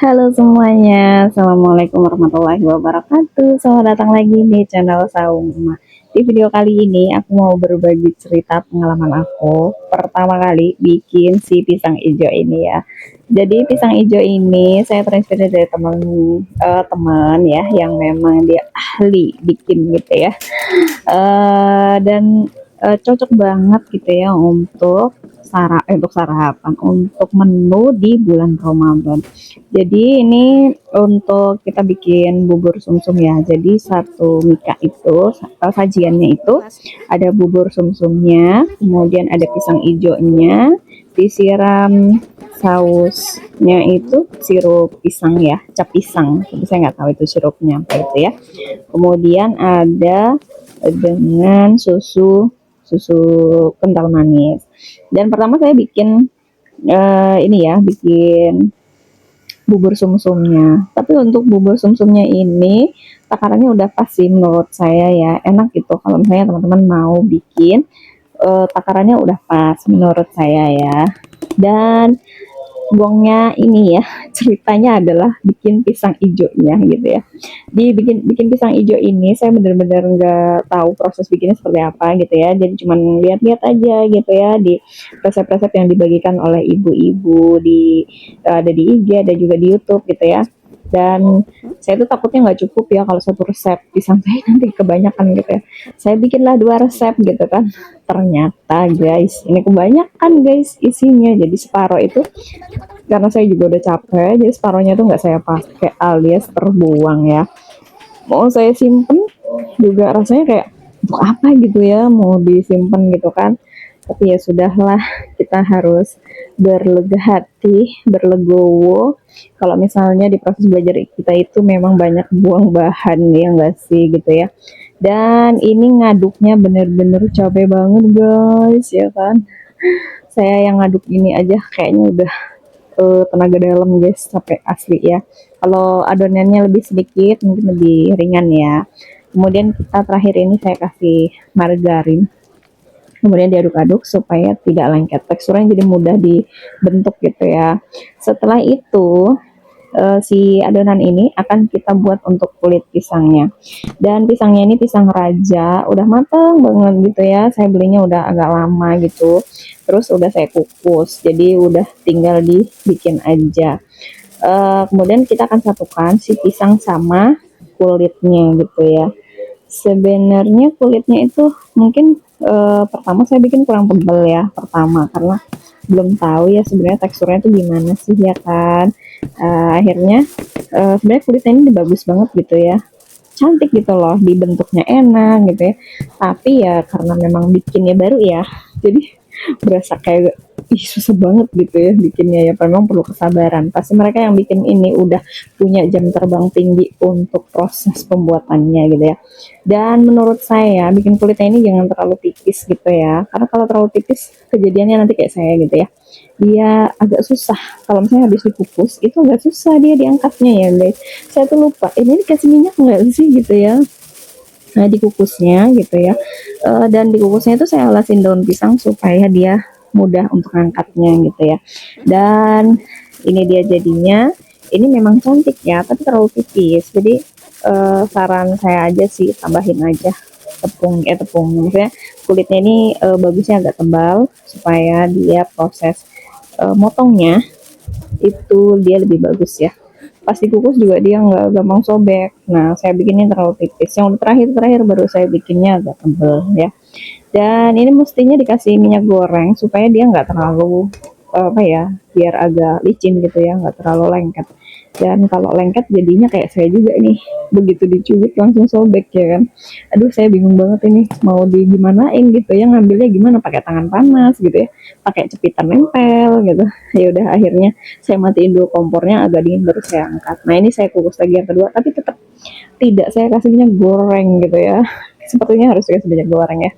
Halo semuanya, Assalamualaikum warahmatullahi wabarakatuh. Selamat datang lagi di channel Sauma. Di video kali ini aku mau berbagi cerita pengalaman aku pertama kali bikin si pisang hijau ini ya. Jadi pisang hijau ini saya terinspirasi dari teman ya yang memang dia ahli bikin gitu ya. Dan cocok banget gitu ya untuk sarapan untuk menu di bulan Ramadan. Jadi ini untuk kita bikin bubur sumsum ya. Jadi satu mika itu sajiannya itu ada bubur sumsumnya, kemudian ada pisang hijaunya, disiram sausnya itu sirup pisang ya, cap pisang. Tapi saya nggak tahu itu sirupnya apa itu ya. Kemudian ada dengan susu susu kental manis. Dan pertama saya bikin ini ya, bikin bubur sumsumnya. Tapi untuk bubur sumsumnya ini takarannya udah pas sih menurut saya ya. Enak gitu kalau misalnya teman-teman mau bikin takarannya udah pas menurut saya ya. Dan gongnya ini ya, ceritanya adalah bikin pisang hijaunya gitu ya. Bikin bikin pisang hijau ini saya benar-benar nggak tahu proses bikinnya seperti apa gitu ya. Jadi cuman lihat-lihat aja gitu ya di resep-resep yang dibagikan oleh ibu-ibu ada di IG, ada juga di YouTube gitu ya. Dan saya tuh takutnya nggak cukup ya kalau satu resep pisang saya nanti kebanyakan gitu ya. Saya bikinlah dua resep gitu kan. Ternyata guys, ini kebanyakan guys isinya. Jadi separuh itu karena saya juga udah capek, jadi separuhnya tuh nggak saya pakai alias terbuang ya. Mau saya simpen juga rasanya kayak untuk apa gitu ya, mau disimpan gitu kan. Tapi ya sudahlah, kita harus berlega hati, berlegowo. Kalau misalnya di proses belajar kita itu memang banyak buang bahan ya nggak sih gitu ya. Dan ini ngaduknya bener-bener capek banget guys ya kan. Saya yang ngaduk ini aja kayaknya udah tenaga dalam guys, capek asli ya. Kalau adonannya lebih sedikit mungkin lebih ringan ya. Kemudian kita terakhir ini saya kasih margarin, kemudian diaduk-aduk supaya tidak lengket, teksturnya jadi mudah dibentuk gitu ya. Setelah itu si adonan ini akan kita buat untuk kulit pisangnya. Dan pisangnya ini pisang raja, udah matang banget gitu ya. Saya belinya udah agak lama gitu. Terus udah saya kukus, jadi udah tinggal dibikin aja. Kemudian kita akan satukan si pisang sama kulitnya gitu ya. Sebenarnya kulitnya itu mungkin pertama saya bikin kurang tebal ya pertama, karena belum tahu ya sebenarnya teksturnya itu gimana sih ya kan. Akhirnya sebenarnya kulitnya ini bagus banget gitu ya, cantik gitu loh, dibentuknya enak gitu ya. Tapi ya karena memang bikinnya baru ya, jadi berasa kayak susah banget gitu ya bikinnya ya. Memang perlu kesabaran. Pasti mereka yang bikin ini udah punya jam terbang tinggi untuk proses pembuatannya gitu ya. Dan menurut saya bikin kulitnya ini jangan terlalu tipis gitu ya. Karena kalau terlalu tipis kejadiannya nanti kayak saya gitu ya. Dia agak susah. Kalau misalnya habis dikukus itu agak susah dia diangkatnya ya guys. Saya tuh lupa ini dikasih minyak nggak sih gitu ya. Nah, dikukusnya gitu ya. Dan dikukusnya itu saya alasin daun pisang supaya dia mudah untuk angkatnya gitu ya. Dan ini dia jadinya. Ini memang cantik ya, tapi terlalu tipis. Jadi saran saya aja sih tambahin aja tepung maksudnya kulitnya ini bagusnya agak tebal supaya dia proses motongnya itu dia lebih bagus ya. Pas dikukus juga dia nggak gampang sobek. Nah, saya bikinnya terlalu tipis. Yang terakhir baru saya bikinnya agak tebal ya. Dan ini mestinya dikasih minyak goreng supaya dia nggak terlalu apa ya, biar agak licin gitu ya, nggak terlalu lengket. Dan kalau lengket jadinya kayak saya juga nih, begitu dicubit langsung sobek ya kan. Aduh, saya bingung banget ini mau digimanain gitu ya, ngambilnya gimana, pakai tangan panas gitu ya, pakai cepitan nempel gitu. Ya udah akhirnya saya matiin dulu kompornya, agak dingin baru saya angkat. Nah, ini saya kukus lagi yang kedua, tapi tetap tidak saya kasihnya goreng gitu ya. Sepertinya harus dikasih banyak goreng ya.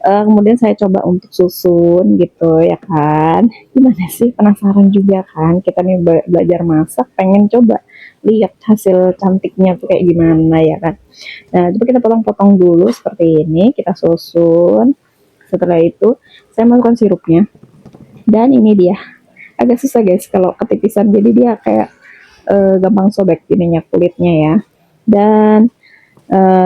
Kemudian saya coba untuk susun gitu ya kan, gimana sih, penasaran juga kan, kita nih belajar masak pengen coba lihat hasil cantiknya tuh kayak gimana ya kan. Nah, coba kita potong-potong dulu seperti ini, kita susun. Setelah itu saya masukkan sirupnya, dan ini dia agak susah guys kalau ketipisan, jadi dia kayak gampang sobek ininya kulitnya ya. Dan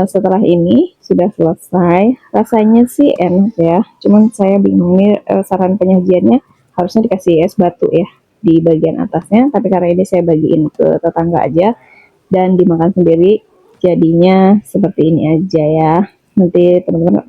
setelah ini sudah selesai, rasanya sih enak ya. Cuman saya bingung nih, saran penyajiannya harusnya dikasih es batu ya di bagian atasnya. Tapi karena ini saya bagiin ke tetangga aja dan dimakan sendiri, jadinya seperti ini aja ya. Nanti teman-teman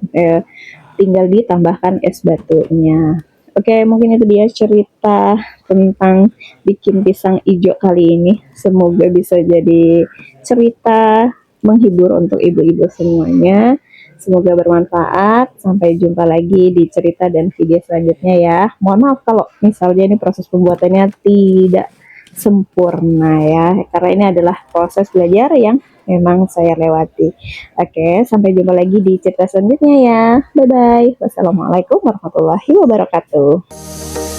tinggal ditambahkan es batunya. Oke, mungkin itu dia cerita tentang bikin pisang ijo kali ini. Semoga bisa jadi cerita menghibur untuk ibu-ibu semuanya. Semoga bermanfaat. Sampai jumpa lagi di cerita dan video selanjutnya ya. Mohon maaf kalau misalnya ini proses pembuatannya tidak sempurna ya, karena ini adalah proses belajar yang memang saya lewati. Oke, sampai jumpa lagi di cerita selanjutnya ya. Bye bye. Wassalamualaikum warahmatullahi wabarakatuh.